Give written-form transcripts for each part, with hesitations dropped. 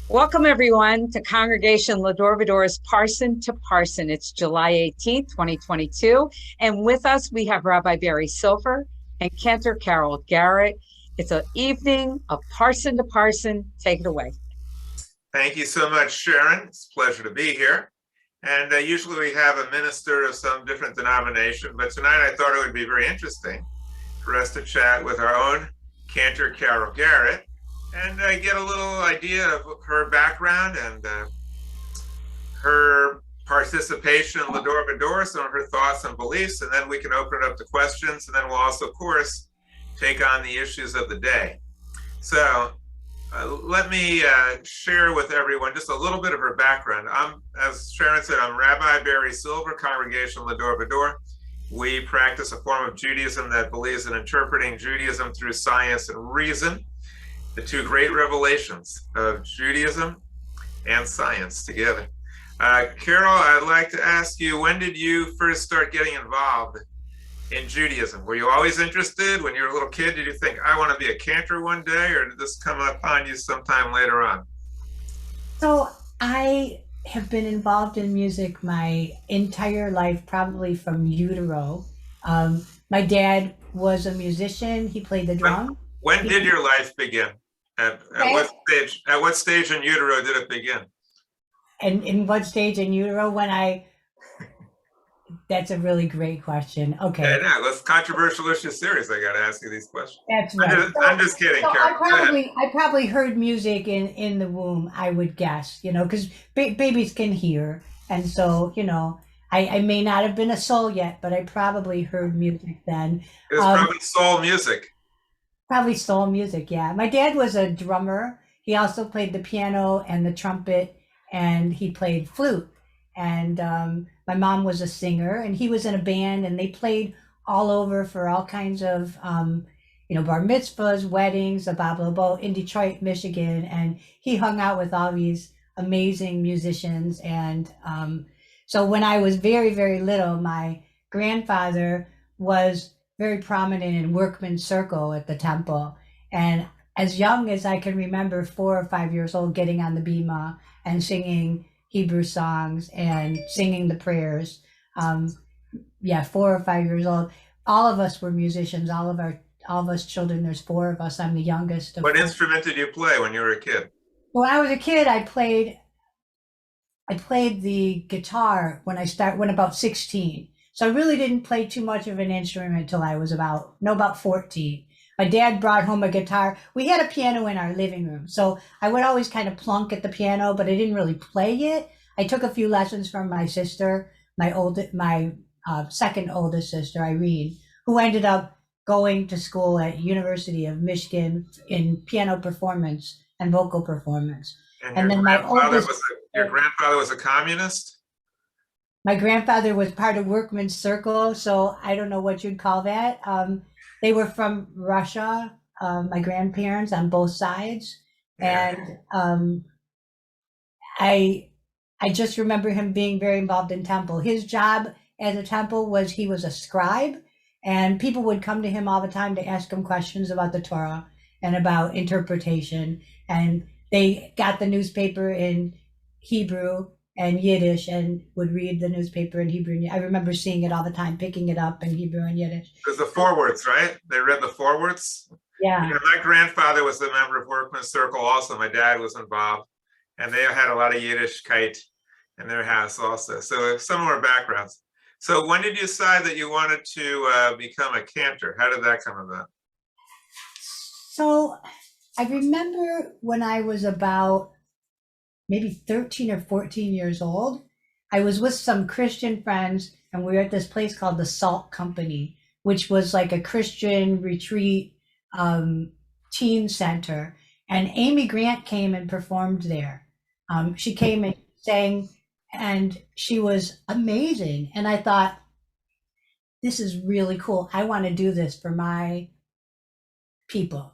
Welcome, everyone, to Congregation L'Dor Va-Dor's Parson to Parson. It's July 18th, 2022. And with us, we have Rabbi Barry Silver and Cantor Garrett. It's an evening of Parson to Parson. Take it away. Thank you so much, Sharon. It's a pleasure to be here. And usually we have a minister of some different denomination, but tonight I thought it would be very interesting for us to chat with our own Cantor Garrett and get a little idea of her background and her participation in L'Dor Va-Dor, some of her thoughts and beliefs, and then we can open it up to questions, and then we'll also, of course, take on the issues of the day. So let me share with everyone just a little bit of her background. As Sharon said, I'm Rabbi Barry Silver, Congregation L'Dor Va-Dor. We practice a form of Judaism that believes in interpreting Judaism through science and reason, the two great revelations of Judaism and science together. Carol, I'd like to ask you, when did you first start getting involved in Judaism? Were you always interested? When you were a little kid, did you think, I want to be a cantor one day, or did this come upon you sometime later on? So I have been involved in music my entire life, probably from utero. My dad was a musician. He played the drum. When did your life begin? At what stage in utero did it begin? And in what stage in utero? That's a really great question. Okay. Yeah, no, let's controversial issue series. I got to ask you these questions. That's right. I'm just kidding, Carol. I probably heard music in the womb, I would guess, because babies can hear. And so, I may not have been a soul yet, but I probably heard music then. It was probably soul music. Probably soul music, yeah. My dad was a drummer. He also played the piano and the trumpet, and he played flute. And my mom was a singer, and he was in a band, and they played all over for all kinds of, bar mitzvahs, weddings, blah, blah, blah, in Detroit, Michigan. And he hung out with all these amazing musicians. And so when I was very, very little, my grandfather was very prominent in Workmen Circle at the temple. And as young as I can remember, 4 or 5 years old, getting on the bima and singing Hebrew songs and singing the prayers. 4 or 5 years old. All of us were musicians. All of us children. There's 4 of us. I'm the youngest. What instrument did you play when you were a kid? When I was a kid, I played the guitar when about 16. So I really didn't play too much of an instrument until I was about 14. My dad brought home a guitar. We had a piano in our living room. So I would always kind of plunk at the piano, but I didn't really play it. I took a few lessons from my sister, my second oldest sister, Irene, who ended up going to school at University of Michigan in piano performance and vocal performance. And then your grandfather was a communist? My grandfather was part of Workmen Circle, so I don't know what you'd call that. They were from Russia, my grandparents on both sides. And I just remember him being very involved in temple. His job at the temple was he was a scribe, and people would come to him all the time to ask him questions about the Torah and about interpretation. And they got the newspaper in Hebrew and Yiddish and would read the newspaper in Hebrew. I remember seeing it all the time, picking it up in Hebrew and Yiddish. It was the forewords, right? They read the forewords? Yeah. My grandfather was a member of Workmen Circle also. My dad was involved. And they had a lot of Yiddishkeit in their house also. So similar backgrounds. So when did you decide that you wanted to become a cantor? How did that come about? So I remember when I was about maybe 13 or 14 years old, I was with some Christian friends, and we were at this place called the Salt Company, which was like a Christian retreat teen center. And Amy Grant came and performed there. She came and sang, and she was amazing. And I thought, this is really cool. I want to do this for my people,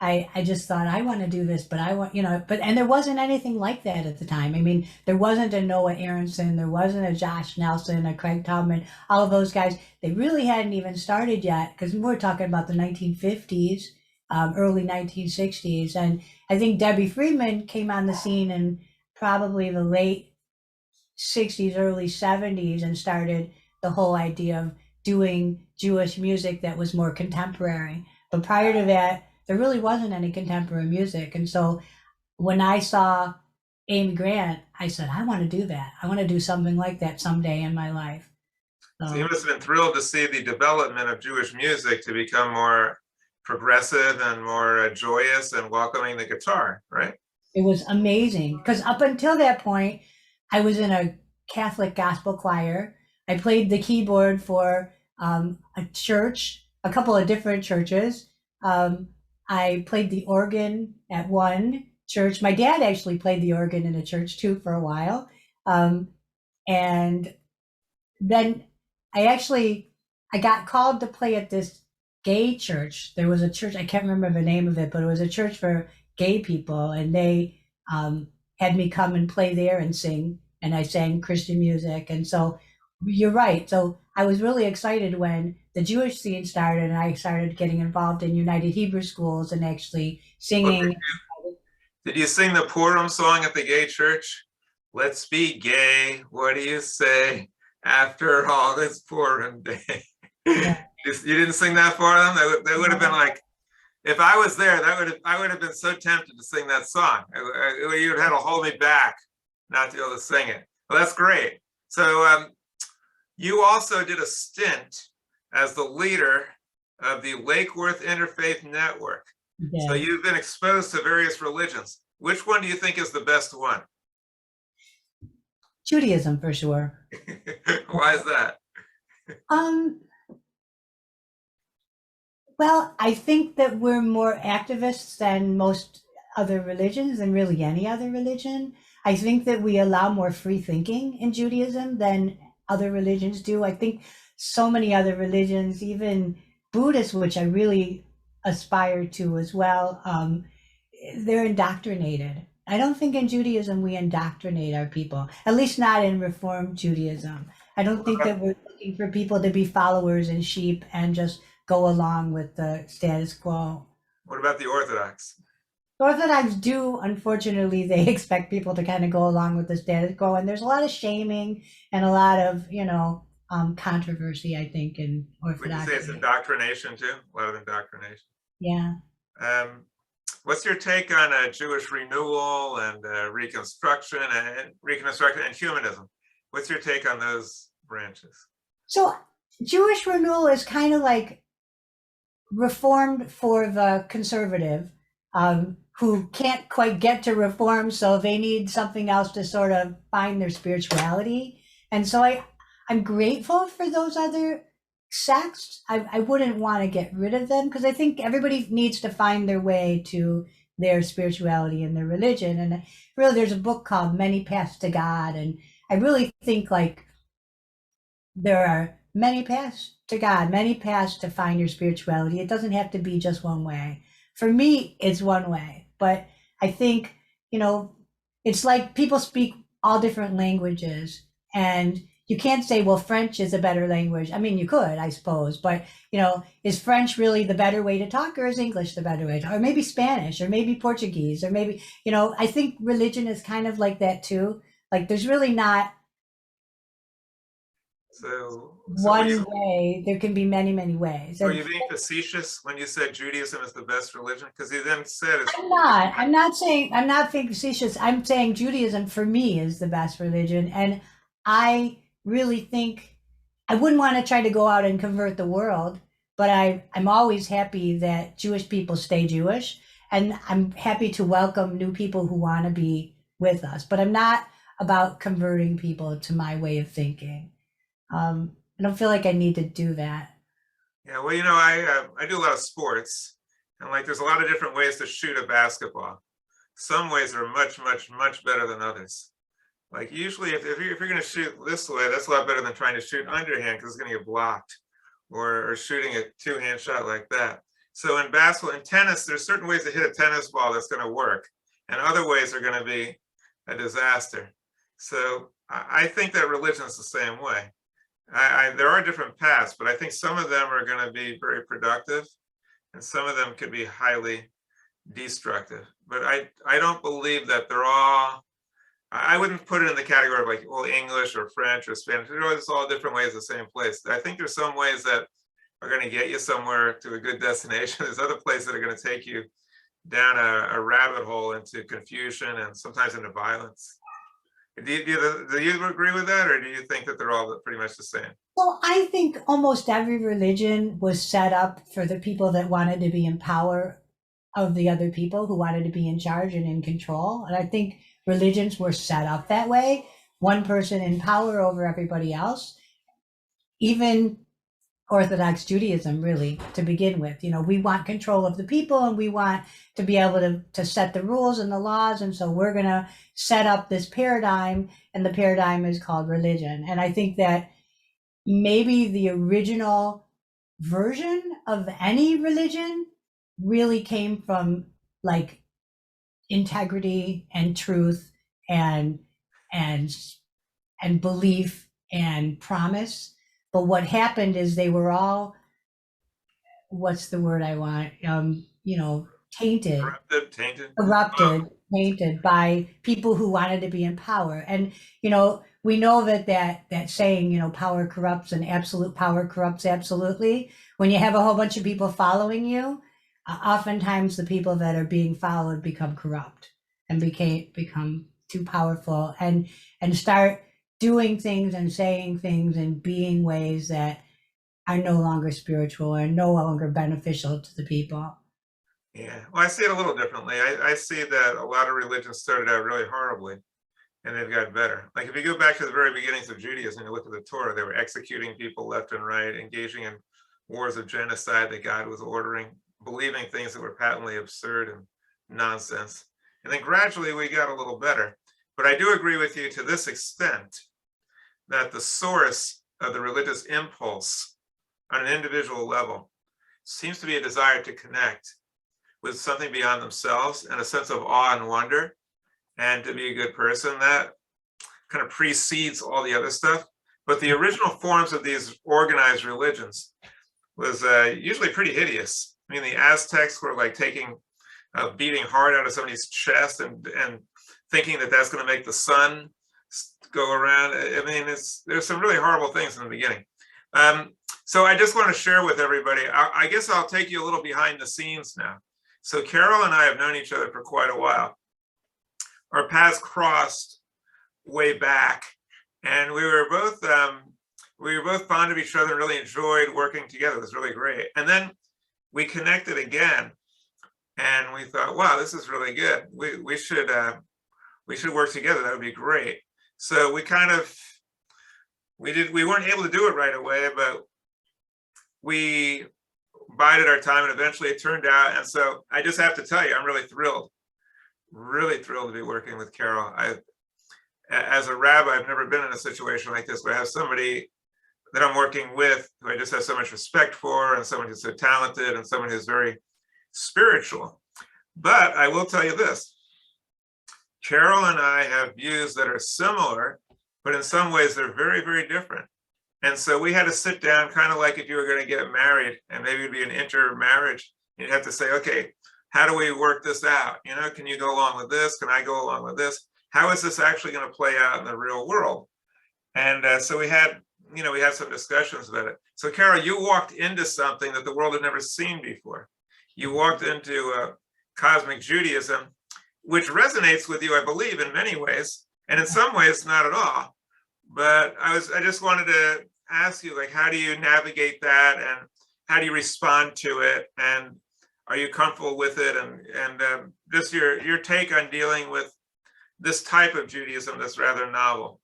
I just thought, I want to do this, but and there wasn't anything like that at the time. I mean, there wasn't a Noah Aronson, there wasn't a Josh Nelson, a Craig Tubman, all of those guys. They really hadn't even started yet, because we're talking about the 1950s. early 1960s. And I think Debbie Friedman came on the scene in probably the late 60s, early 70s, and started the whole idea of doing Jewish music that was more contemporary. But prior to that, there really wasn't any contemporary music. And so when I saw Amy Grant, I said, I want to do that. I want to do something like that someday in my life. So you must have been thrilled to see the development of Jewish music to become more progressive and more joyous and welcoming the guitar, right? It was amazing because up until that point, I was in a Catholic gospel choir. I played the keyboard for a church, a couple of different churches. I played the organ at one church. My dad actually played the organ in a church too for a while. And then I got called to play at this gay church. There was a church, I can't remember the name of it, but it was a church for gay people. And they had me come and play there and sing. And I sang Christian music. And so you're right. So I was really excited when the Jewish scene started and I started getting involved in United Hebrew Schools and actually singing. Did you sing the Purim song at the gay church? Let's be gay. What do you say? After all this Purim day. Yeah. You didn't sing that for them? They would have been like, if I was there, I would have been so tempted to sing that song. You'd have had to hold me back not to be able to sing it. Well, that's great. So you also did a stint as the leader of the Lake Worth Interfaith Network. Yeah. So you've been exposed to various religions. Which one do you think is the best one? Judaism, for sure. Why is that? Well, I think that we're more activists than most other religions and really any other religion. I think that we allow more free thinking in Judaism than other religions do. I think so many other religions, even Buddhists, which I really aspire to as well, they're indoctrinated. I don't think in Judaism we indoctrinate our people, at least not in Reform Judaism. I don't think that we're looking for people to be followers and sheep and just go along with the status quo. What about the Orthodox? The Orthodox do, unfortunately, they expect people to kind of go along with the status quo, and there's a lot of shaming and a lot of, controversy, I think, in Orthodox. Would you say it's indoctrination too? A lot of indoctrination. Yeah. What's your take on Jewish renewal and reconstruction and humanism? What's your take on those branches? So Jewish renewal is kind of like reformed for the conservative who can't quite get to reform, so they need something else to sort of find their spirituality. And so I'm grateful for those other sects. I wouldn't want to get rid of them because I think everybody needs to find their way to their spirituality and their religion. And really, there's a book called Many Paths to God. And I really think like there are many paths to God, many paths to find your spirituality. It doesn't have to be just one way. For me, it's one way. But I think, it's like people speak all different languages and you can't say, well, French is a better language. I mean, you could, I suppose, but, is French really the better way to talk or is English the better way to talk? Or maybe Spanish or maybe Portuguese or maybe, I think religion is kind of like that too. Like there's really not one way. There can be many, many ways. Are you being facetious when you said Judaism is the best religion? Because you then said it's... I'm not being facetious. I'm saying Judaism for me is the best religion. And I really think I wouldn't want to try to go out and convert the world, but I'm always happy that Jewish people stay Jewish. And I'm happy to welcome new people who want to be with us. But I'm not about converting people to my way of thinking. I don't feel like I need to do that. Yeah, well, I do a lot of sports, and like there's a lot of different ways to shoot a basketball. Some ways are much, much, much better than others. Like usually, if you're going to shoot this way, that's a lot better than trying to shoot underhand because it's going to get blocked, or shooting a two-hand shot like that. So in basketball, in tennis, there's certain ways to hit a tennis ball that's going to work, and other ways are going to be a disaster. So I think that religion is the same way. There are different paths, but I think some of them are going to be very productive and some of them could be highly destructive. But I don't believe that they're all, I wouldn't put it in the category of like, well, English or French or Spanish. It's all different ways, the same place. I think there's some ways that are going to get you somewhere to a good destination. There's other places that are going to take you down a rabbit hole into confusion and sometimes into violence. Do you agree with that, or do you think that they're all pretty much the same? Well, I think almost every religion was set up for the people that wanted to be in power of the other people, who wanted to be in charge and in control. And I think religions were set up that way. One person in power over everybody else. Even Orthodox Judaism, really, to begin with. We want control of the people, and we want to be able to set the rules and the laws. And so we're going to set up this paradigm, and the paradigm is called religion. And I think that maybe the original version of any religion really came from like integrity and truth and belief and promise. But what happened is they were all, what's the word I want? Tainted. Corrupted, tainted by people who wanted to be in power. And, we know that saying, power corrupts and absolute power corrupts absolutely. When you have a whole bunch of people following you, oftentimes the people that are being followed become corrupt and become too powerful and start doing things and saying things and being ways that are no longer spiritual or no longer beneficial to the people. Yeah, well, I see it a little differently. I see that a lot of religions started out really horribly, and they've got better. Like if you go back to the very beginnings of Judaism, you look at the Torah, they were executing people left and right, engaging in wars of genocide that God was ordering, believing things that were patently absurd and nonsense. And then gradually we got a little better. But I do agree with you to this extent, that the source of the religious impulse on an individual level seems to be a desire to connect with something beyond themselves and a sense of awe and wonder and to be a good person. That kind of precedes all the other stuff. But the original forms of these organized religions was usually pretty hideous. I mean, the Aztecs were like taking a beating heart out of somebody's chest and thinking that that's going to make the sun go around. I mean, there's some really horrible things in the beginning. So I just want to share with everybody, I guess I'll take you a little behind the scenes now. So Carol and I have known each other for quite a while. Our paths crossed way back, and we were both fond of each other and really enjoyed working together. It was really great. And then we connected again, and we thought, wow, this is really good. We should work together. That would be great. So we weren't able to do it right away, but we bided our time, and eventually it turned out. And so I just have to tell you, I'm really thrilled to be working with Carol. As a rabbi, I've never been in a situation like this where I have somebody that I'm working with who I just have so much respect for, and someone who's so talented, and someone who's very spiritual. But I will tell you this, Carol and I have views that are similar, but in some ways they're very, very different. And so we had to sit down, kind of like if you were going to get married, and maybe it'd be an intermarriage. You'd have to say, okay, how do we work this out? Can you go along with this? Can I go along with this? How is this actually going to play out in the real world? And so we had some discussions about it. So Carol, you walked into something that the world had never seen before. You walked into cosmic Judaism, which resonates with you, I believe, in many ways, and in some ways not at all. But I just wanted to ask you, like, how do you navigate that, and how do you respond to it, and are you comfortable with it, and just your take on dealing with this type of Judaism that's rather novel?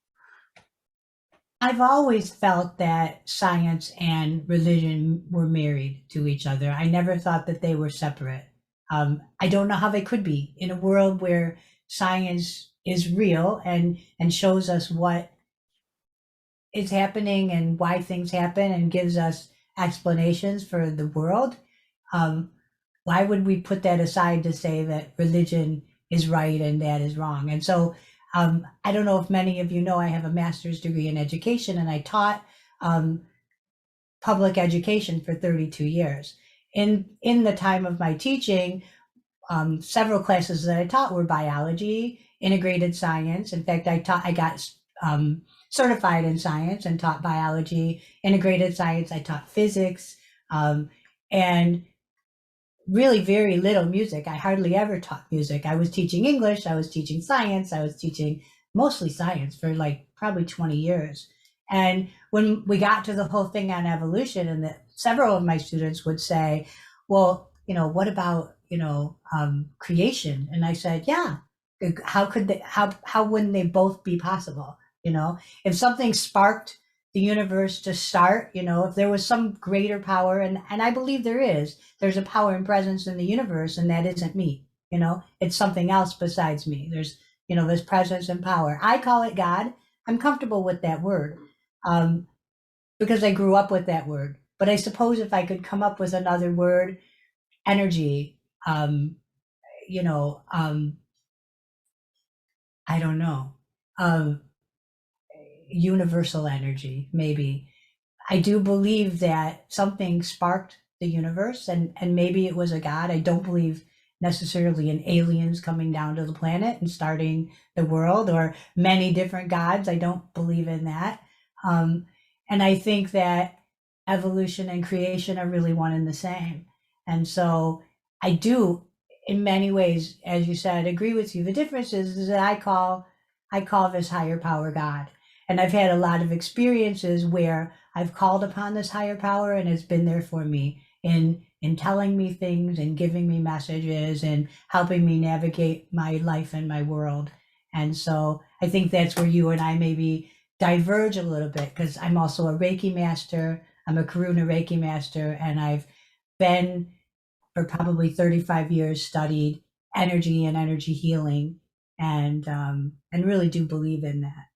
I've always felt that science and religion were married to each other. I never thought that they were separate. I don't know how they could be in a world where science is real and shows us what is happening and why things happen and gives us explanations for the world. Why would we put that aside to say that religion is right and that is wrong? And so I don't know if many of you know, I have a master's degree in education, and I taught public education for 32 years. in the time of my teaching, several classes that I taught were biology, integrated science. In fact, I got certified in science and taught biology, integrated science. I taught physics, and really very little music. I hardly ever taught music. I was teaching English, I was teaching science, I was teaching mostly science for like probably 20 years. And when we got to the whole thing on evolution, and several of my students would say, well, what about, creation? And I said, yeah, how wouldn't they both be possible? If something sparked the universe to start, if there was some greater power, and I believe there's a power and presence in the universe, and that isn't me. It's something else besides me. There's this presence and power. I call it God. I'm comfortable with that word, because I grew up with that word. But I suppose if I could come up with another word, energy, I don't know, universal energy, maybe. I do believe that something sparked the universe, and maybe it was a God. I don't believe necessarily in aliens coming down to the planet and starting the world, or many different gods. I don't believe in that. And I think that evolution and creation are really one and the same. And so I do, in many ways, as you said, agree with you. The difference is that I call this higher power God. And I've had a lot of experiences where I've called upon this higher power, and it's been there for me in telling me things and giving me messages and helping me navigate my life and my world. And so I think that's where you and I maybe diverge a little bit, because I'm also a Reiki master. I'm a Karuna Reiki master, and I've been, for probably 35 years, studied energy and energy healing, and really do believe in that.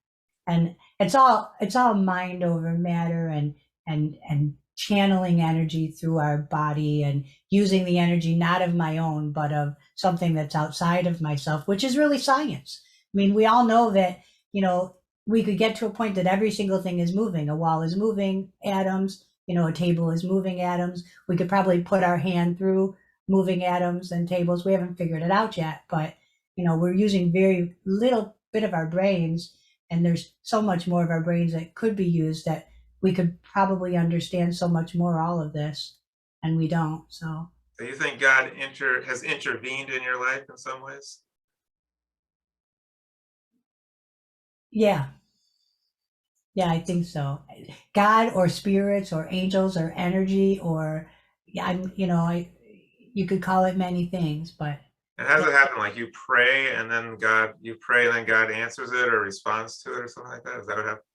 And it's all mind over matter, and channeling energy through our body, and using the energy not of my own, but of something that's outside of myself, which is really science. I mean, we all know that, we could get to a point that every single thing is moving. A wall is moving atoms, a table is moving atoms. We could probably put our hand through moving atoms and tables. We haven't figured it out yet, but, we're using very little bit of our brains, and there's so much more of our brains that could be used, that we could probably understand so much more all of this, and we don't. So you think God has intervened in your life in some ways? Yeah, I think so. God, or spirits, or angels, or energy, or you could call it many things, but. And how does it happen? Like you pray and then God answers it or responds to it or something like that? Is that what happens?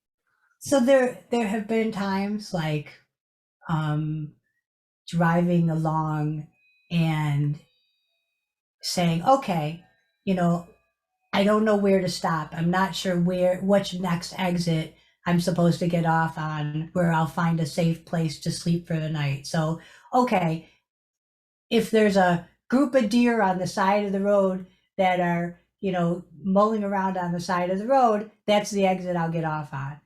So there have been times like driving along and saying, okay, I don't know where to stop. I'm not sure which next exit I'm supposed to get off on, where I'll find a safe place to sleep for the night. So, okay, if there's a group of deer on the side of the road that are, mulling around on the side of the road, that's the exit I'll get off on.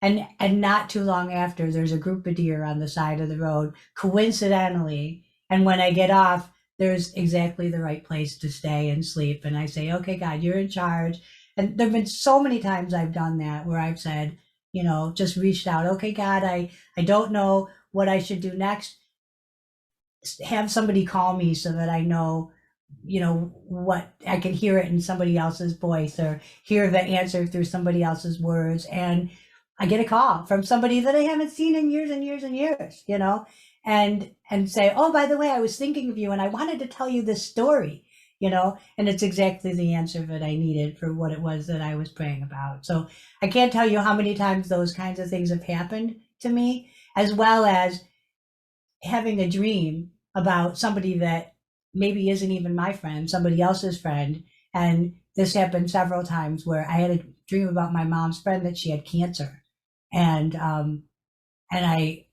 And not too long after, there's a group of deer on the side of the road, coincidentally. And when I get off, there's exactly the right place to stay and sleep. And I say, okay, God, you're in charge. And there've been so many times I've done that, where I've said, just reached out. Okay, God, I don't know what I should do next. Have somebody call me so that I know, what I can hear it in somebody else's voice, or hear the answer through somebody else's words. And I get a call from somebody that I haven't seen in years and years and years, and say, oh, by the way, I was thinking of you, and I wanted to tell you this story, and it's exactly the answer that I needed for what it was that I was praying about. So I can't tell you how many times those kinds of things have happened to me, as well as having a dream about somebody that maybe isn't even my friend, somebody else's friend. And this happened several times, where I had a dream about my mom's friend, that she had cancer. And I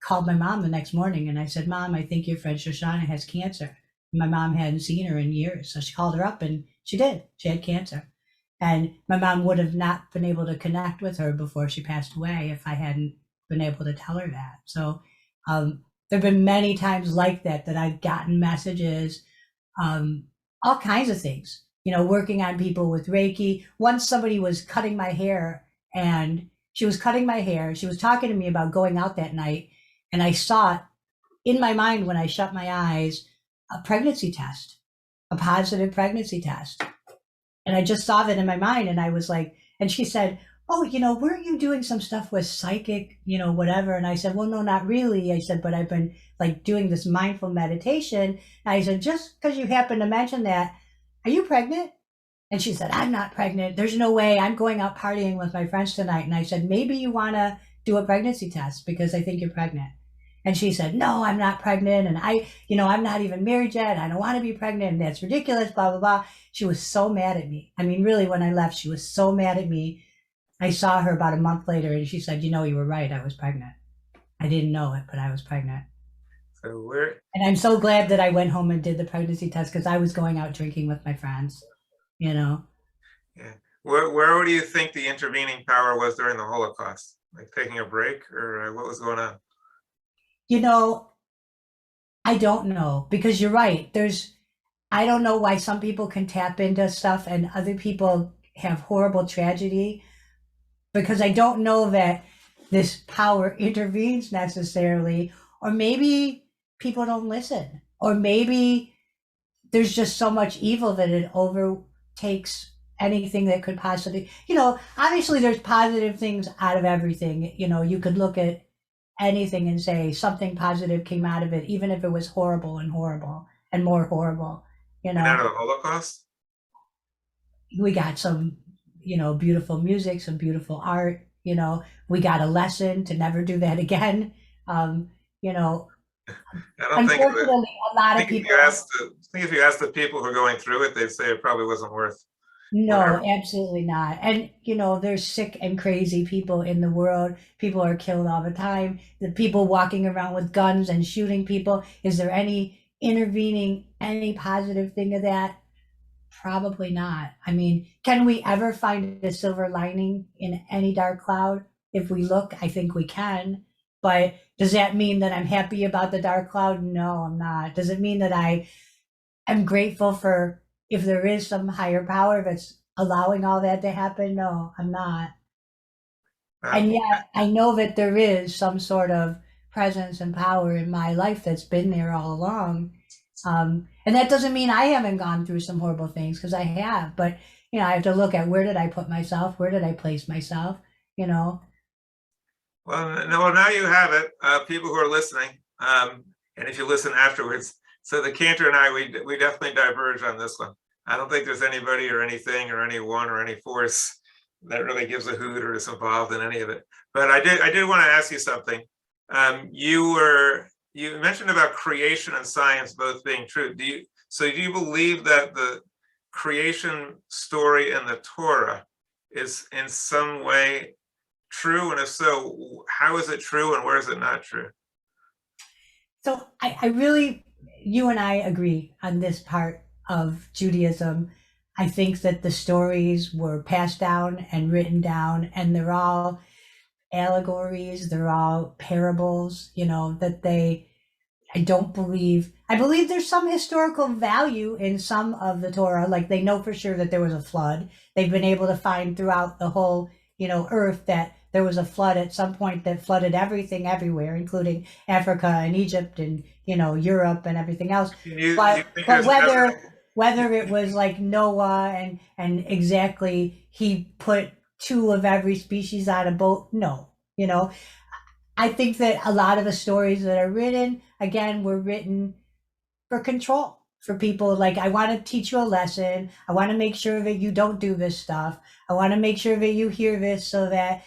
called my mom the next morning, and I said, Mom, I think your friend Shoshana has cancer. And my mom hadn't seen her in years. So she called her up, and she did. She had cancer. And my mom would have not been able to connect with her before she passed away if I hadn't been able to tell her that. So There have been many times like that I've gotten messages, all kinds of things, working on people with Reiki. Once somebody was cutting my hair, and she was cutting my hair. She was talking to me about going out that night. And I saw it in my mind when I shut my eyes, a pregnancy test, a positive pregnancy test. And I just saw that in my mind. And I was like, and she said, oh, weren't you doing some stuff with psychic, whatever? And I said, well, no, not really. I said, but I've been like doing this mindful meditation. And I said, just because you happen to mention that, are you pregnant? And she said, I'm not pregnant. There's no way. I'm going out partying with my friends tonight. And I said, maybe you want to do a pregnancy test because I think you're pregnant. And she said, no, I'm not pregnant. And I'm not even married yet. I don't want to be pregnant. And that's ridiculous, blah, blah, blah. She was so mad at me. I mean, really, when I left, she was so mad at me. I saw her about a month later and she said, you were right. I was pregnant. I didn't know it, but I was pregnant. And I'm so glad that I went home and did the pregnancy test because I was going out drinking with my friends, Yeah. Where do you think the intervening power was during the Holocaust? Like taking a break, or what was going on? I don't know, because you're right. I don't know why some people can tap into stuff and other people have horrible tragedy, because I don't know that this power intervenes necessarily, or maybe people don't listen, or maybe there's just so much evil that it overtakes anything that could possibly, obviously there's positive things out of everything. You could look at anything and say something positive came out of it, even if it was horrible and more horrible, And out of the Holocaust? We got some, beautiful music, some beautiful art, we got a lesson to never do that again. I don't think Unfortunately, a lot of people. I think if you ask the people who are going through it, they'd say it probably wasn't worth. No, whatever. absolutely not. And, there's sick and crazy people in the world. People are killed all the time. The people walking around with guns and shooting people. Is there any positive thing of that? Probably not. I mean, can we ever find a silver lining in any dark cloud? If we look, I think we can. But does that mean that I'm happy about the dark cloud? No, I'm not. Does it mean that I am grateful for if there is some higher power that's allowing all that to happen? No, I'm not. And yet I know that there is some sort of presence and power in my life that's been there all along. And that doesn't mean I haven't gone through some horrible things, because I have. But, I have to look at, where did I put myself? Where did I place myself? Well, now you have it, people who are listening. And if you listen afterwards. So the Cantor and I, we definitely diverge on this one. I don't think there's anybody or anything or anyone or any force that really gives a hoot or is involved in any of it. But I did want to ask you something. You mentioned about creation and science both being true. Do you believe that the creation story in the Torah is in some way true? And if so, how is it true and where is it not true? So I really, you and I agree on this part of Judaism. I think that the stories were passed down and written down, and they're all allegories, they're all parables, I believe there's some historical value in some of the Torah. Like, they know for sure that there was a flood. They've been able to find throughout the whole, earth, that there was a flood at some point that flooded everything everywhere, including Africa and Egypt and, Europe and everything else. But whether it was like Noah and exactly he put 2 of every species on a boat, no. I think that a lot of the stories that are written, again, were written for control, for people. Like, I want to teach you a lesson. I want to make sure that you don't do this stuff. I want to make sure that you hear this so that,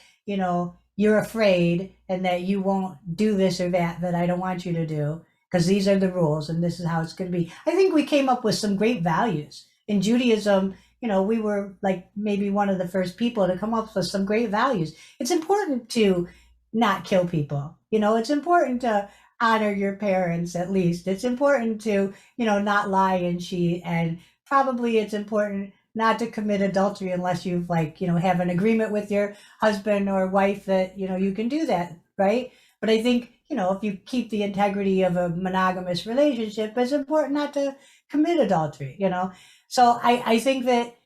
you're afraid and that you won't do this or that I don't want you to do, because these are the rules and this is how it's going to be. I think we came up with some great values. In Judaism, we were like maybe one of the first people to come up with some great values. It's important to not kill people. It's important to honor your parents, at least. It's important to, not lie and cheat. And probably it's important not to commit adultery unless you've have an agreement with your husband or wife that, you can do that, right? But I think, if you keep the integrity of a monogamous relationship, it's important not to commit adultery, So I think that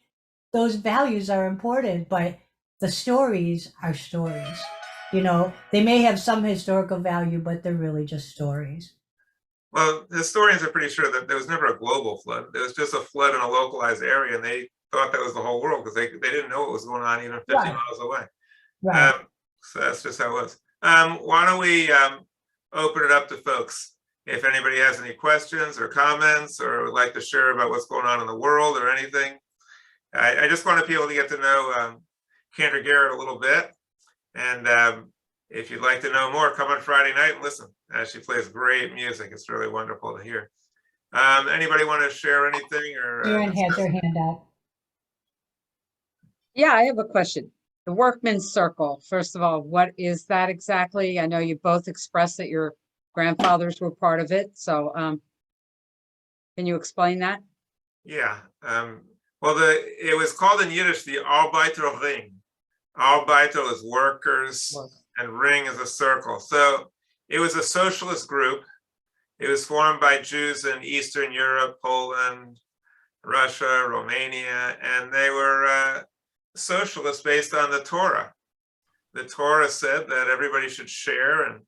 those values are important, but the stories are stories. They may have some historical value, but they're really just stories. Well, historians are pretty sure that there was never a global flood. There was just a flood in a localized area, and they thought that was the whole world because they didn't know what was going on even 50 miles away. Right. So that's just how it was. Why don't we open it up to folks? If anybody has any questions or comments or would like to share about what's going on in the world or anything. I just want people to get to know Cantor Garrett a little bit. And if you'd like to know more, come on Friday night and listen. She plays great music. It's really wonderful to hear. Anybody want to share anything? Sharon has her hand up. Yeah, I have a question. The Workmen Circle, first of all, what is that exactly? I know you both expressed that your grandfathers were part of it. So can you explain that? Yeah. Well, it was called in Yiddish the Arbeiter Ring. Arbeiter is workers, and ring is a circle. So it was a socialist group. It was formed by Jews in Eastern Europe, Poland, Russia, Romania, and they were socialists based on the Torah. The Torah said that everybody should share, and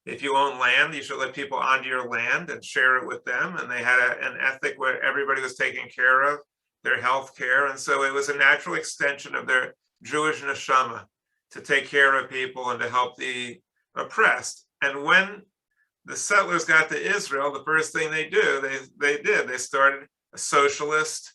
if you own land, you should let people onto your land and share it with them. And they had an ethic where everybody was taken care of, their health care. And so it was a natural extension of their Jewish neshama to take care of people and to help the oppressed. And when the settlers got to Israel, the first thing they started a socialist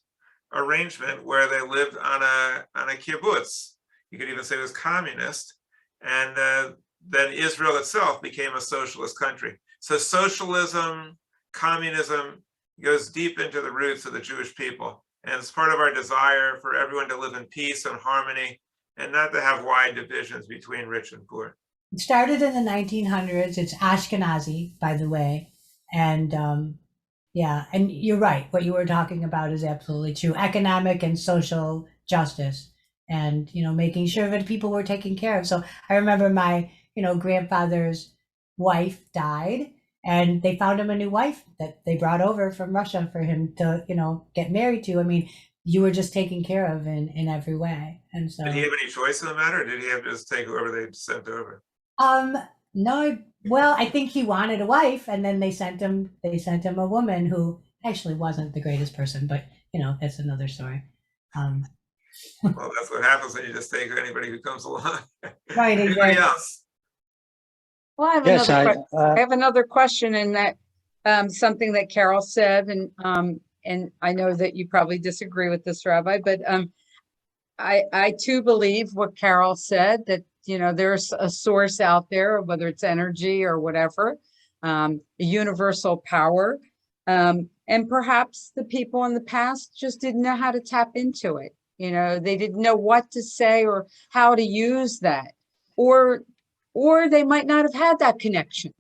arrangement where they lived on a kibbutz. You could even say it was communist. And then Israel itself became a socialist country. So socialism, communism goes deep into the roots of the Jewish people. And it's part of our desire for everyone to live in peace and harmony and not to have wide divisions between rich and poor. It started in the 1900s. It's Ashkenazi, by the way. And yeah, and you're right. What you were talking about is absolutely true. Economic and social justice and, making sure that people were taken care of. So I remember my, grandfather's wife died and they found him a new wife that they brought over from Russia for him to, get married to. I mean, you were just taken care of in every way. And so. Did he have any choice in the matter, or did he have to just take whoever they sent over? No, well, I think he wanted a wife, and then they sent him a woman who actually wasn't the greatest person, but that's another story. Well, that's what happens when you just take anybody who comes along. Right, Anybody else? Well, I have another question, and that something that Carol said, and I know that you probably disagree with this, Rabbi, but I too believe what Carol said, that there's a source out there, whether it's energy or whatever, a universal power, and perhaps the people in the past just didn't know how to tap into it. They didn't know what to say or how to use that, or they might not have had that connection,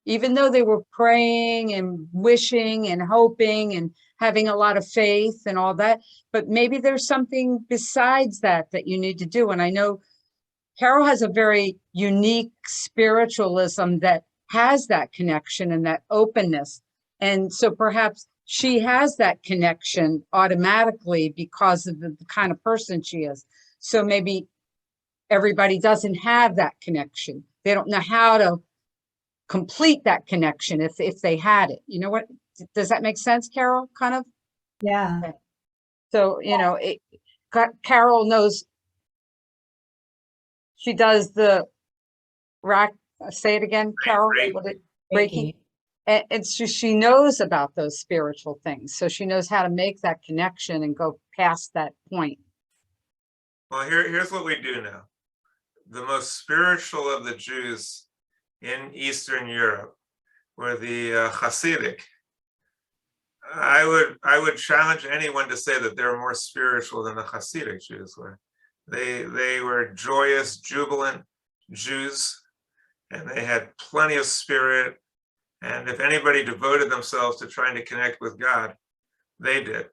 even though they were praying and wishing and hoping and having a lot of faith and all that. But maybe there's something besides that you need to do. And I know Carol has a very unique spiritualism that has that connection and that openness. And so perhaps she has that connection automatically because of the kind of person she is. So maybe everybody doesn't have that connection. They don't know how to complete that connection if they had it. You know what? Does that make sense, Carol? Kind of? Yeah. Okay. So, Carol knows. She does the rack. Say it again, Carol. Reiki. And so she knows about those spiritual things. So she knows how to make that connection and go past that point. Well, here's what we do now. The most spiritual of the Jews in Eastern Europe were the Hasidic. I would challenge anyone to say that they're more spiritual than the Hasidic Jews were. They were joyous, jubilant Jews, and they had plenty of spirit. And if anybody devoted themselves to trying to connect with God, they did.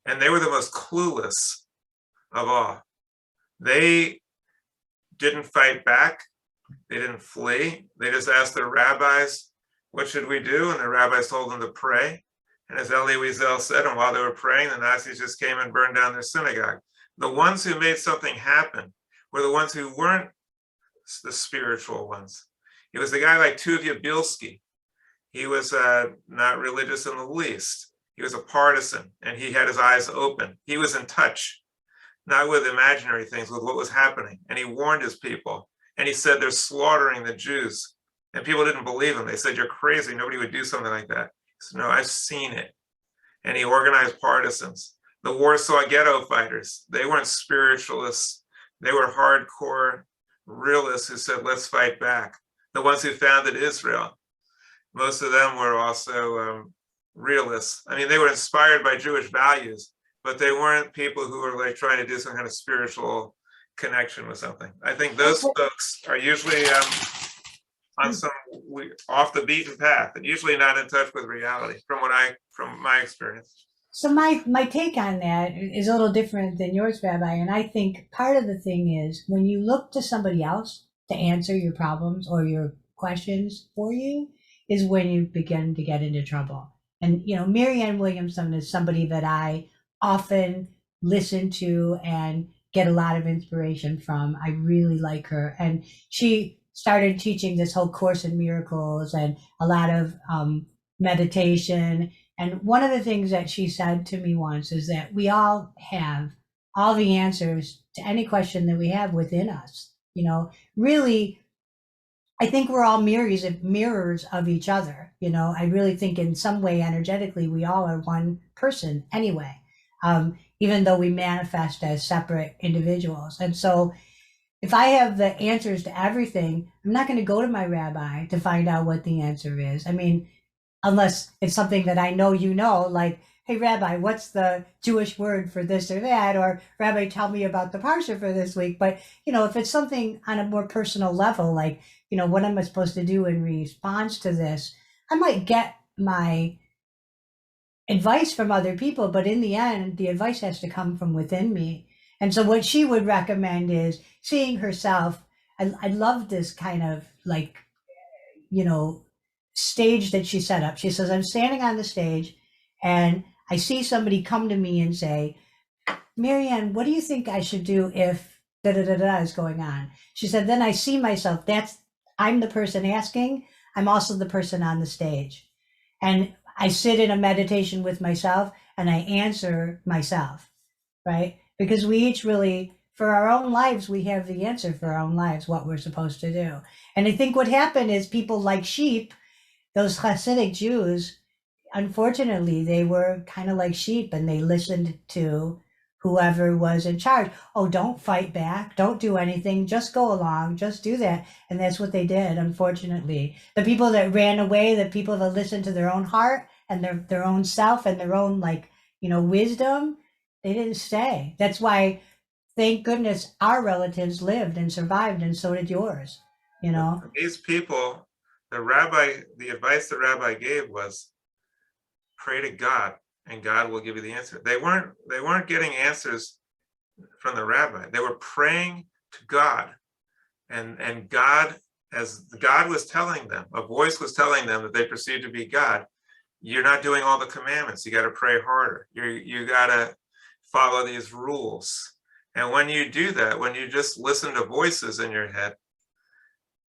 And they were the most clueless of all. They didn't fight back. They didn't flee. They just asked their rabbis, what should we do? And the rabbis told them to pray. And as Elie Wiesel said, and while they were praying, the Nazis just came and burned down their synagogue. The ones who made something happen were the ones who weren't the spiritual ones. It was the guy like Tuvia Bielski. He was not religious in the least. He was a partisan, and he had his eyes open. He was in touch, not with imaginary things, with what was happening. And he warned his people. And he said, they're slaughtering the Jews. And people didn't believe him. They said, you're crazy. Nobody would do something like that. He said, no, I've seen it. And he organized partisans. The Warsaw Ghetto fighters, they weren't spiritualists. They were hardcore realists who said, let's fight back. The ones who founded Israel, most of them were also realists. I mean, they were inspired by Jewish values, but they weren't people who were like trying to do some kind of spiritual connection with something. I think those folks are usually on some off the beaten path and usually not in touch with reality from my experience. So my take on that is a little different than yours, Rabbi. And I think part of the thing is when you look to somebody else to answer your problems or your questions for you is when you begin to get into trouble. And, you know, Marianne Williamson is somebody that I often listen to and get a lot of inspiration from. I really like her. And she started teaching this whole Course in Miracles and a lot of meditation. And one of the things that she said to me once is that we all have all the answers to any question that we have within us. You know, really, I think we're all mirrors of each other. You know, I really think in some way energetically, we all are one person anyway, even though we manifest as separate individuals. And so if I have the answers to everything, I'm not going to go to my rabbi to find out what the answer is. I mean, unless it's something that I know, you know, like, hey, Rabbi, what's the Jewish word for this or that? Or Rabbi, tell me about the Parsha for this week. But, you know, if it's something on a more personal level, like, you know, what am I supposed to do in response to this? I might get my advice from other people, but in the end, the advice has to come from within me. And so what she would recommend is seeing herself. I love this kind of like, you know, stage that she set up. She says, I'm standing on the stage and I see somebody come to me and say, Marianne, what do you think I should do if da-da-da-da is going on? She said, then I see myself. I'm the person asking. I'm also the person on the stage. And I sit in a meditation with myself and I answer myself, right? Because we each really, for our own lives, we have the answer for our own lives, what we're supposed to do. And I think what happened is people like sheep, those Hasidic Jews, unfortunately, they were kind of like sheep and they listened to whoever was in charge. Oh, don't fight back. Don't do anything. Just go along. Just do that. And that's what they did, unfortunately. The people that ran away, the people that listened to their own heart and their own self and their own, like, you know, wisdom, they didn't stay. That's why, thank goodness, our relatives lived and survived, and so did yours, you know? These people, the advice the rabbi gave was pray to God and God will give you the answer. They weren't getting answers from the rabbi. They were praying to God, and God, as God was telling them, a voice was telling them that they perceived to be God. You're not doing all the commandments. You got to pray harder. You got to follow these rules. And when you do that, when you just listen to voices in your head,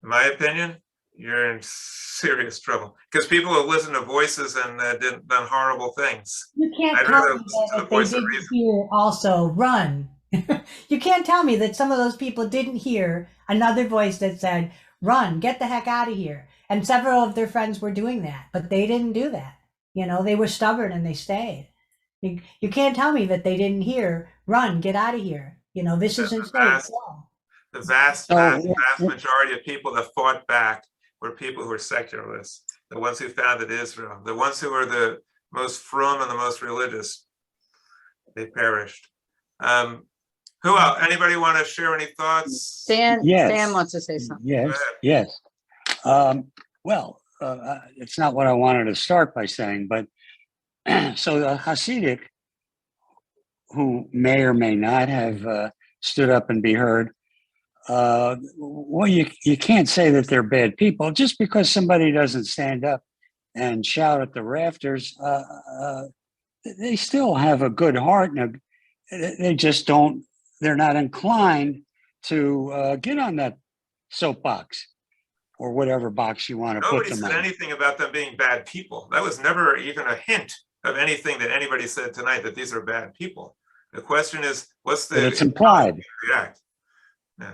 in my opinion, you're in serious trouble, because people have listened to voices and done horrible things. You can't tell me that if they didn't hear also run. You can't tell me that some of those people didn't hear another voice that said, run, get the heck out of here. And several of their friends were doing that, but they didn't do that. You know, they were stubborn and they stayed. You can't tell me that they didn't hear, run, get out of here. You know, this isn't safe. The vast majority of people that fought back were people who were secularists, the ones who founded Israel, the ones who were the most frum and the most religious. They perished. Who else? Anybody want to share any thoughts? Dan, Yes. Dan wants to say something. Yes. Well, it's not what I wanted to start by saying, but so the Hasidic, who may or may not have stood up and be heard, Well, you can't say that they're bad people just because somebody doesn't stand up and shout at the rafters. They still have a good heart, and they just don't. They're not inclined to get on that soapbox or whatever box you want to put Nobody them said on. anything about them being bad people. That was never even a hint of anything that anybody said tonight that these are bad people. The question is, what's the? But it's implied. React. Yeah.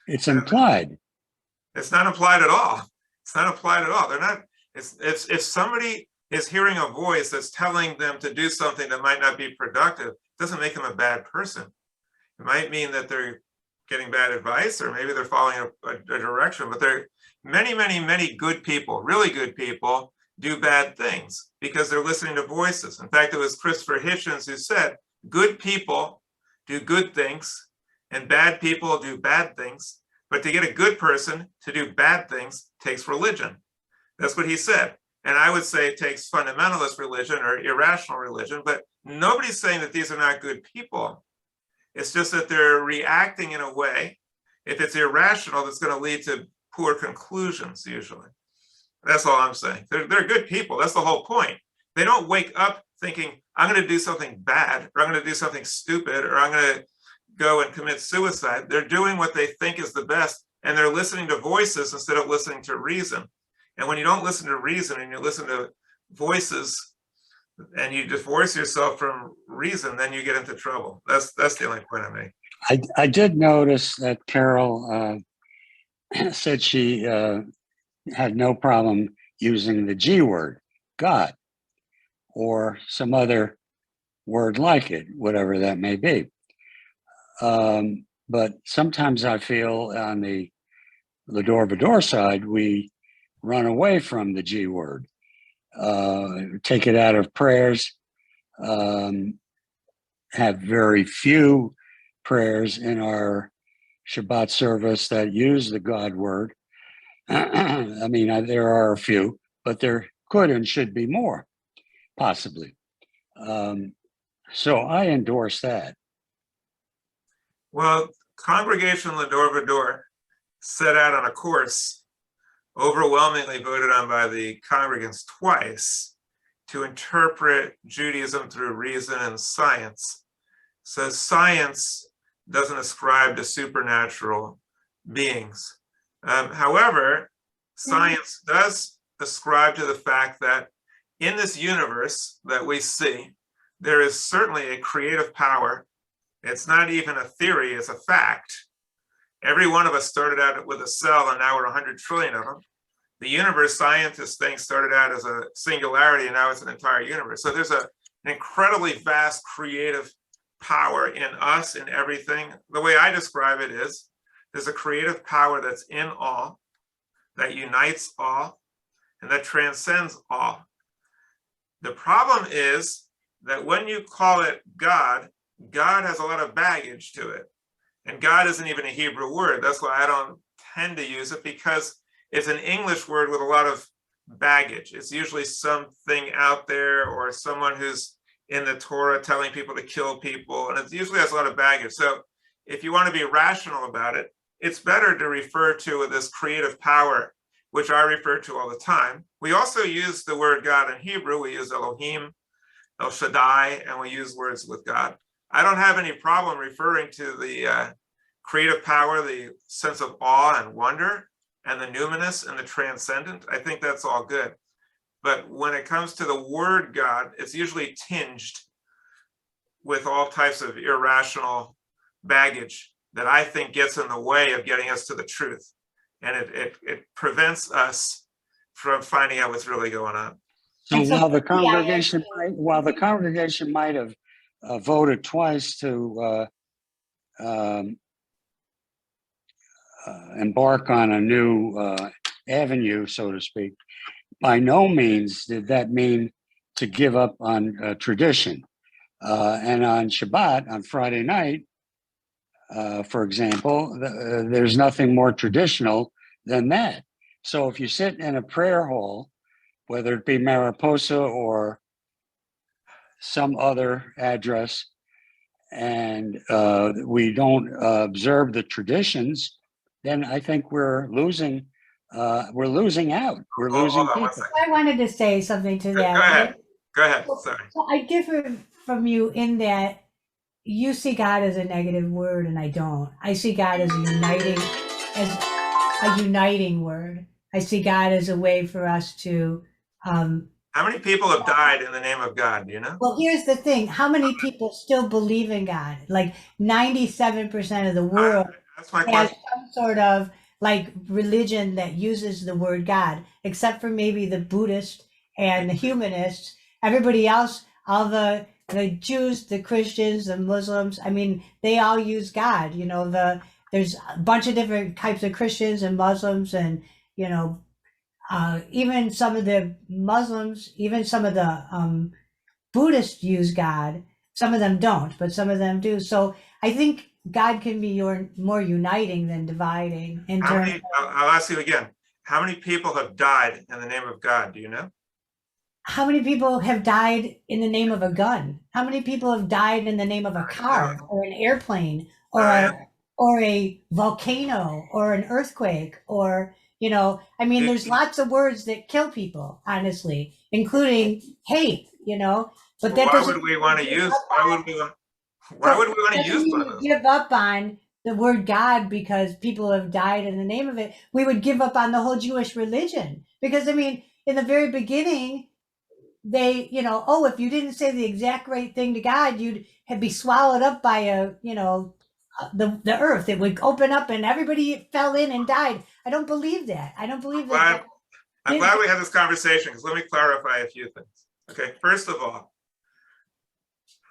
It's implied. It's not implied at all. It's not implied at all. They're not. It's if somebody is hearing a voice that's telling them to do something that might not be productive, it doesn't make them a bad person. It might mean that they're getting bad advice, or maybe they're following a direction. But there, many good people, really good people, do bad things because they're listening to voices. In fact, it was Christopher Hitchens who said, "Good people do good things, and bad people do bad things. But to get a good person to do bad things takes religion." That's what he said. And I would say it takes fundamentalist religion or irrational religion, but nobody's saying that these are not good people. It's just that they're reacting in a way, if it's irrational, that's going to lead to poor conclusions usually. That's all I'm saying. They're good people. That's the whole point. They don't wake up thinking, I'm going to do something bad, or I'm going to do something stupid, or I'm going to go and commit suicide. They're doing what they think is the best, and they're listening to voices instead of listening to reason. And when you don't listen to reason and you listen to voices and you divorce yourself from reason, then you get into trouble. That's the only point I make. I did notice that Carol said she had no problem using the G word, God, or some other word like it, whatever that may be. But sometimes I feel on the L'Dor Va-Dor side, we run away from the G word, take it out of prayers, have very few prayers in our Shabbat service that use the God word. I mean, there are a few, but there could and should be more, possibly. So I endorse that. Well, Congregation L'Dor Va-Dor set out on a course overwhelmingly voted on by the congregants twice to interpret Judaism through reason and science. So science doesn't ascribe to supernatural beings. However, science does ascribe to the fact that in this universe that we see, there is certainly a creative power. It's not even a theory, it's a fact. Every one of us started out with a cell, and now we're 100 trillion of them. The universe, scientists think, started out as a singularity, and now it's an entire universe. So there's an incredibly vast creative power in us, in everything. The way I describe it is, there's a creative power that's in all, that unites all, and that transcends all. The problem is that when you call it God, God has a lot of baggage to it. And God isn't even a Hebrew word. That's why I don't tend to use it, because it's an English word with a lot of baggage. It's usually something out there, or someone who's in the Torah telling people to kill people. And it usually has a lot of baggage. So if you want to be rational about it, it's better to refer to this creative power, which I refer to all the time. We also use the word God in Hebrew. We use Elohim, El Shaddai, and we use words with God. I don't have any problem referring to the creative power, the sense of awe and wonder, and the numinous and the transcendent. I think that's all good. But when it comes to the word God, it's usually tinged with all types of irrational baggage that I think gets in the way of getting us to the truth. And it prevents us from finding out what's really going on. So while the congregation might have voted twice to embark on a new avenue, so to speak, by no means did that mean to give up on tradition. And on Shabbat, on Friday night, for example, there's nothing more traditional than that. So if you sit in a prayer hall, whether it be Mariposa or some other address, and we don't observe the traditions, then I think we're losing out. We're losing Hold on one people. second. I wanted to say something to that. Go ahead. Go ahead. So Sorry. I differ from you in that you see God as a negative word, and I don't. I see God as a uniting word. I see God as a way for us to. How many people have died in the name of God? Do you know? Well, here's the thing: how many people still believe in God? Like 97% of the world That's my has question. some sort of like religion that uses the word God, except for maybe the Buddhist and the humanists. Everybody else, all the Jews, the Christians, the Muslims, I mean, they all use God. You know, there's a bunch of different types of Christians and Muslims, and you know, even some of the Muslims, even some of the Buddhists use God. Some of them don't, but some of them do. So I think God can be more uniting than dividing. I'll ask you again. How many people have died in the name of God? Do you know? How many people have died in the name of a gun? How many people have died in the name of a car or an airplane or a volcano or an earthquake or, you know, I mean, there's lots of words that kill people, honestly, including hate, you know, but that Why would we want to use? Why would we want to use one of those? Give up on the word God because people have died in the name of it. We would give up on the whole Jewish religion because, I mean, in the very beginning, they, you know, oh, if you didn't say the exact right thing to God, you'd be swallowed up by the earth. It would open up and everybody fell in and died. I don't believe that. I don't believe that. I'm glad we had this conversation because let me clarify a few things. Okay, first of all,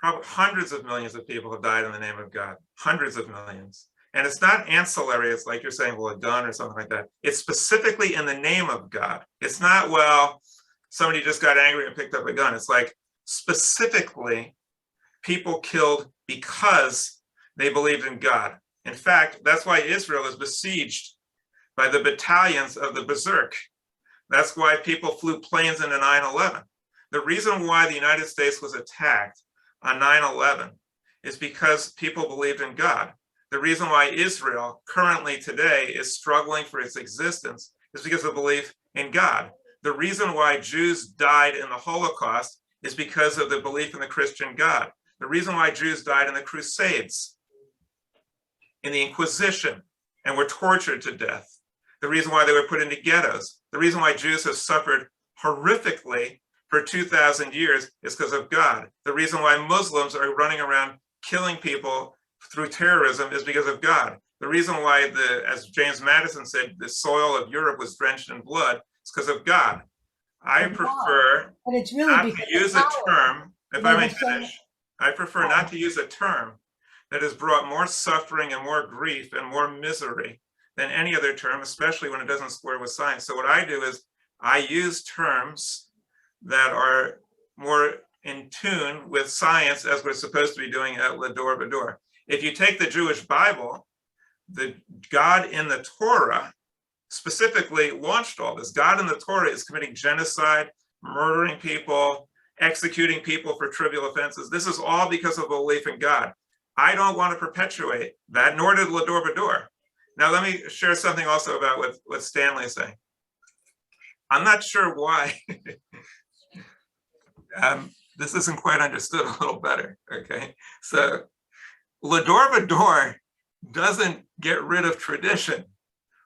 probably hundreds of millions of people have died in the name of God. Hundreds of millions. And it's not ancillary. It's like you're saying, well, a gun or something like that. It's specifically in the name of God. It's not, well, somebody just got angry and picked up a gun. It's like specifically people killed because they believed in God. In fact, that's why Israel is besieged by the battalions of the Berserk. That's why people flew planes into 9/11. The reason why the United States was attacked on 9/11 is because people believed in God. The reason why Israel currently today is struggling for its existence is because of belief in God. The reason why Jews died in the Holocaust is because of the belief in the Christian God. The reason why Jews died in the Crusades, in the Inquisition, and were tortured to death. The reason why they were put into ghettos. The reason why Jews have suffered horrifically for 2,000 years is because of God. The reason why Muslims are running around killing people through terrorism is because of God. The reason why, as James Madison said, the soil of Europe was drenched in blood is because of God. I prefer not to use a term, if I may finish, I prefer not to use a term that has brought more suffering and more grief and more misery than any other term, especially when it doesn't square with science. So what I do is I use terms that are more in tune with science, as we're supposed to be doing at L'Dor Va-Dor. If you take the Jewish Bible, the God in the Torah specifically launched all this. God in the Torah is committing genocide, murdering people, executing people for trivial offenses. This is all because of belief in God. I don't want to perpetuate that, nor did L'Dor Va-Dor. Now, let me share something also about what Stanley's saying. I'm not sure why this isn't quite understood a little better, okay? So L'Dor Va-Dor doesn't get rid of tradition.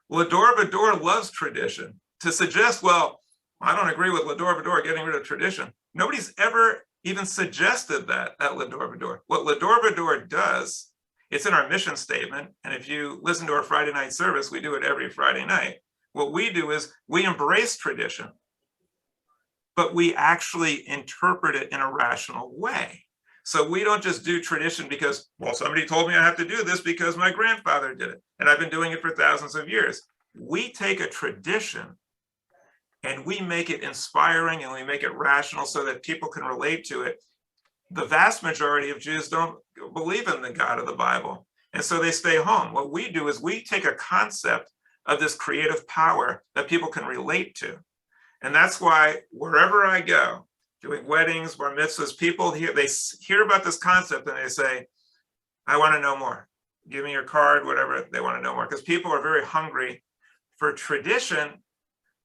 L'Dor Va-Dor loves tradition. To suggest, well, I don't agree with L'Dor Va-Dor getting rid of tradition. Nobody's ever even suggested that at L'Dor Va-Dor. What L'Dor Va-Dor does, it's in our mission statement. And if you listen to our Friday night service, we do it every Friday night. What we do is we embrace tradition, but we actually interpret it in a rational way. So we don't just do tradition because, well, somebody told me I have to do this because my grandfather did it, and I've been doing it for thousands of years. We take a tradition and we make it inspiring and we make it rational so that people can relate to it. The vast majority of Jews don't believe in the God of the Bible, and so they stay home. What we do is we take a concept of this creative power that people can relate to. And that's why wherever I go, doing weddings, bar mitzvahs, people they hear about this concept and they say, I want to know more. Give me your card, whatever, they want to know more. Because people are very hungry for tradition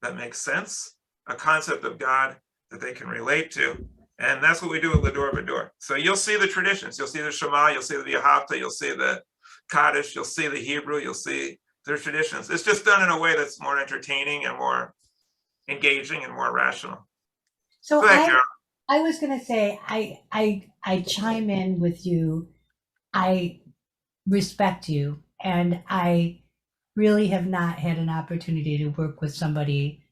that makes sense, a concept of God that they can relate to. And that's what we do at L'Dor Va-Dor. So you'll see the traditions. You'll see the Shema, you'll see the V'ahavta, you'll see the Kaddish, you'll see the Hebrew, you'll see their traditions. It's just done in a way that's more entertaining and more engaging and more rational. So Go ahead, Carol. I was going to say, I chime in with you. I respect you, and I really have not had an opportunity to work with somebody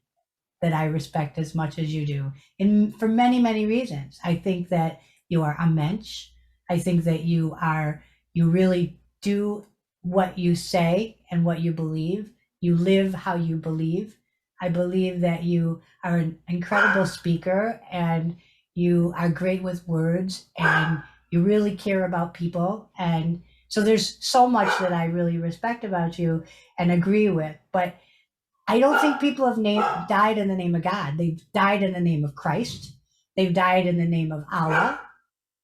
that I respect as much as you do, and for many, many reasons. I think that you are a mensch. I think that you really do what you say and what you believe. You live how you believe. I believe that you are an incredible speaker, and you are great with words, and you really care about people. And so there's so much that I really respect about you and agree with. But I don't think people have died in the name of God. They've died in the name of Christ. They've died in the name of Allah.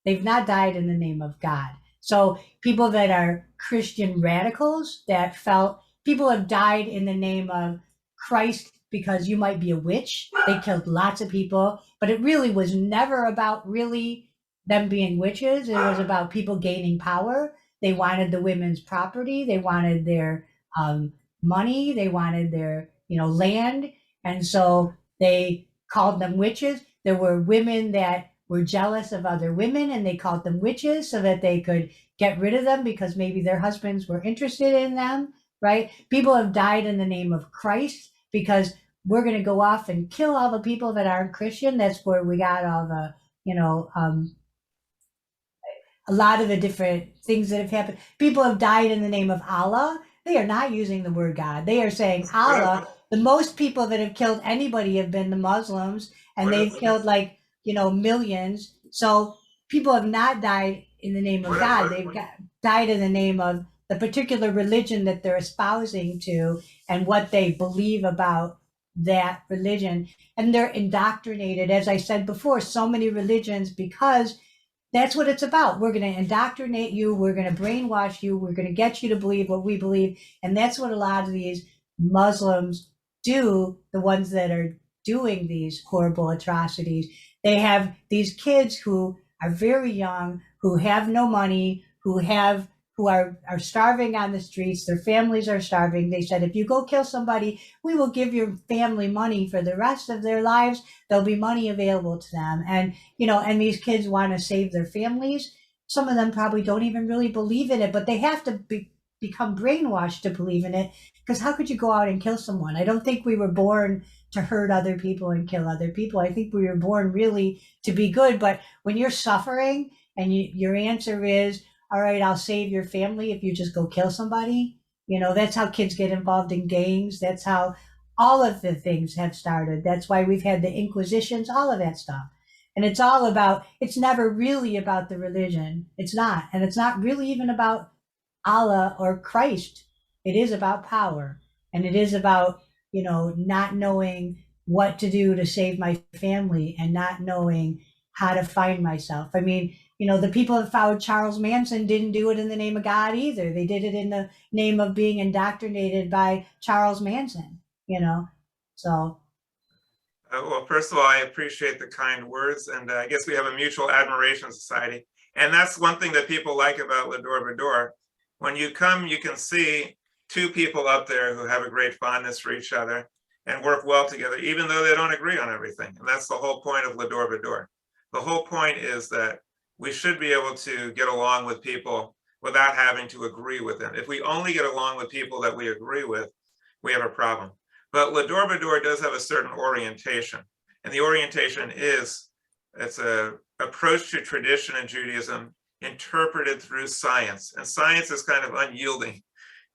They've not died in the name of God. So people that are Christian radicals that felt people have died in the name of Christ because you might be a witch. They killed lots of people, but it really was never about really them being witches. It was about people gaining power. They wanted the women's property. They wanted their money. They wanted their land. And so they called them witches. There were women that were jealous of other women, and they called them witches so that they could get rid of them because maybe their husbands were interested in them, right? People have died in the name of Christ because we're going to go off and kill all the people that aren't Christian. That's where we got all the, a lot of the different things that have happened. People have died in the name of Allah. They are not using the word God. They are saying Allah. The most people that have killed anybody have been the Muslims, and they've killed millions. So people have not died in the name of God. They've died in the name of the particular religion that they're espousing to and what they believe about that religion. And they're indoctrinated, as I said before, so many religions, because that's what it's about. We're going to indoctrinate you. We're going to brainwash you. We're going to get you to believe what we believe. And that's what a lot of these Muslims do, the ones that are doing these horrible atrocities. They have these kids who are very young, who have no money, who are starving on the streets. Their families are starving. They said, if you go kill somebody, we will give your family money for the rest of their lives. There'll be money available to them. And, and these kids want to save their families. Some of them probably don't even really believe in it, but they have to become brainwashed to believe in it. Because how could you go out and kill someone? I don't think we were born to hurt other people and kill other people. I think we were born really to be good. But when you're suffering and your answer is, all right, I'll save your family if you just go kill somebody. That's how kids get involved in gangs. That's how all of the things have started. That's why we've had the Inquisitions, all of that stuff. And it's all about, it's never really about the religion. It's not. And it's not really even about Allah or Christ. It is about power. And it is about, not knowing what to do to save my family and not knowing how to find myself. I mean, the people that followed Charles Manson didn't do it in the name of God either. They did it in the name of being indoctrinated by Charles Manson, so. Well, first of all, I appreciate the kind words, and I guess we have a mutual admiration society. And that's one thing that people like about L'Dor Va-Dor. When you come, you can see two people up there who have a great fondness for each other and work well together, even though they don't agree on everything. And that's the whole point of L'Dor Va-Dor. The whole point is that we should be able to get along with people without having to agree with them. If we only get along with people that we agree with, we have a problem. But L'Dor Va-Dor does have a certain orientation. And the orientation is, it's an approach to tradition in Judaism interpreted through science. And science is kind of unyielding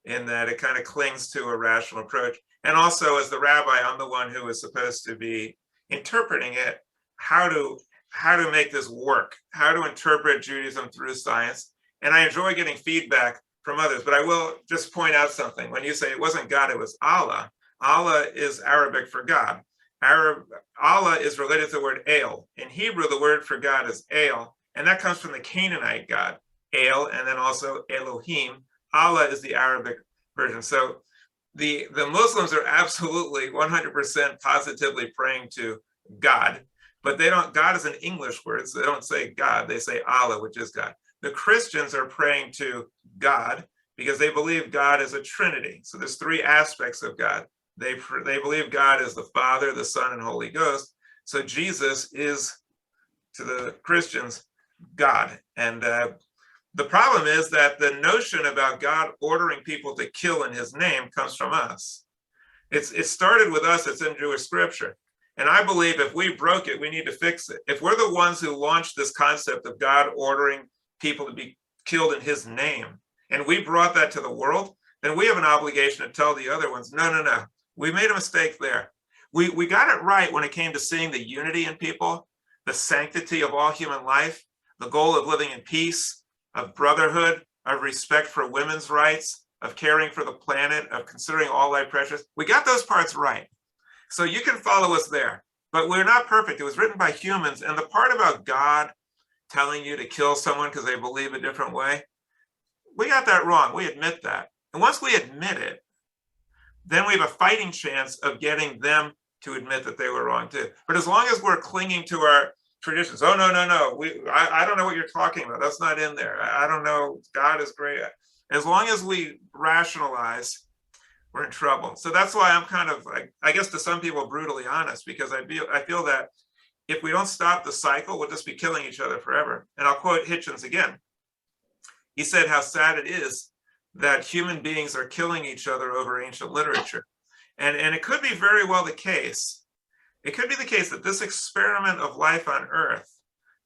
in that it kind of clings to a rational approach. And also, as the rabbi, I'm the one who is supposed to be interpreting it, how to make this work, how to interpret Judaism through science. And I enjoy getting feedback from others, but I will just point out something. When you say it wasn't God, it was Allah. Allah is Arabic for God. Allah is related to the word El. In Hebrew, the word for God is El, and that comes from the Canaanite God. El, and then also Elohim. Allah is the Arabic version. So the Muslims are absolutely 100% positively praying to God, but they don't. God is an English word, so they don't say God, they say Allah, which is God. The Christians are praying to God because they believe God is a Trinity. So there's three aspects of God. They believe God is the Father, the Son, and Holy Ghost. So Jesus is, to the Christians, God. And the problem is that the notion about God ordering people to kill in his name comes from us. It started with us. It's in Jewish scripture. And I believe if we broke it, we need to fix it. If we're the ones who launched this concept of God ordering people to be killed in his name, and we brought that to the world, then we have an obligation to tell the other ones, no. We made a mistake there. We got it right when it came to seeing the unity in people, the sanctity of all human life, the goal of living in peace, of brotherhood, of respect for women's rights, of caring for the planet, of considering all life precious. We got those parts right. So you can follow us there, but we're not perfect. It was written by humans. And the part about God telling you to kill someone because they believe a different way, we got that wrong. We admit that. And once we admit it, then we have a fighting chance of getting them to admit that they were wrong too. But as long as we're clinging to our traditions, oh, no. I don't know what you're talking about. That's not in there. I don't know. God is great. As long as we rationalize, we're in trouble. So that's why I'm kind of, I guess to some people, brutally honest, because I feel that if we don't stop the cycle, we'll just be killing each other forever. And I'll quote Hitchens again. He said how sad it is that human beings are killing each other over ancient literature. And it could be very well the case. It could be the case that this experiment of life on Earth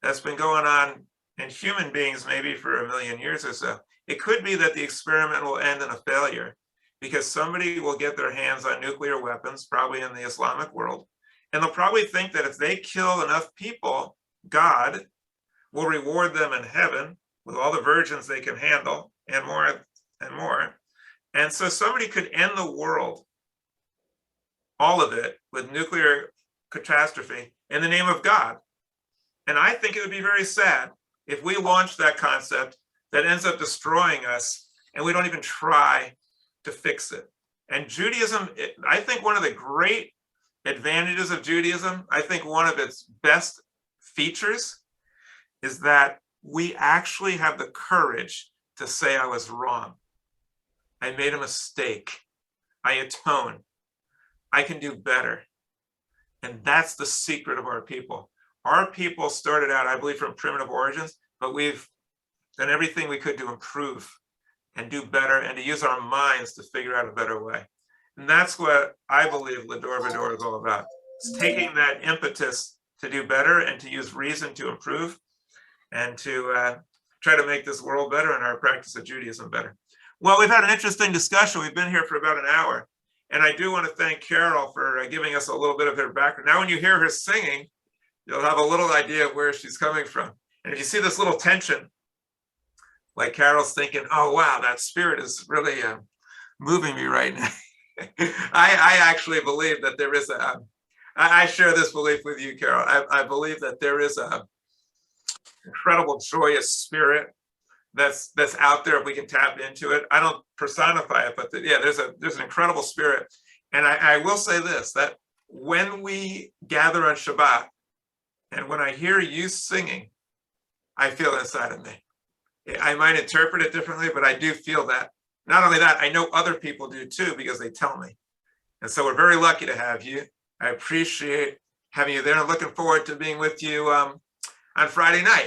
that's been going on in human beings maybe for 1 million years or so, it could be that the experiment will end in a failure because somebody will get their hands on nuclear weapons, probably in the Islamic world, and they'll probably think that if they kill enough people, God will reward them in heaven with all the virgins they can handle and more and more. And so somebody could end the world, all of it, with nuclear catastrophe in the name of God. And I think it would be very sad if we launch that concept that ends up destroying us and we don't even try to fix it. And Judaism, I think one of the great advantages of Judaism, I think one of its best features is that we actually have the courage to say I was wrong. I made a mistake. I atone. I can do better. And that's the secret of our people. Our people started out, I believe, from primitive origins, but we've done everything we could to improve and do better and to use our minds to figure out a better way. And that's what I believe L'Dor Va-Dor is all about. It's taking that impetus to do better and to use reason to improve and to try to make this world better and our practice of Judaism better. Well, we've had an interesting discussion. We've been here for about an hour. And I do want to thank Carol for giving us a little bit of her background. Now, when you hear her singing, you'll have a little idea of where she's coming from. And if you see this little tension, like Carol's thinking, oh, wow, that spirit is really moving me right now. I actually believe that there is I share this belief with you, Carol. I believe that there is a incredible joyous spirit that's out there if we can tap into it. I don't personify it, but there's an incredible spirit. And I will say this, that when we gather on Shabbat and when I hear you singing, I feel inside of me. I might interpret it differently, but I do feel that. Not only that, I know other people do too, because they tell me. And so we're very lucky to have you. I appreciate having you there and looking forward to being with you on Friday night.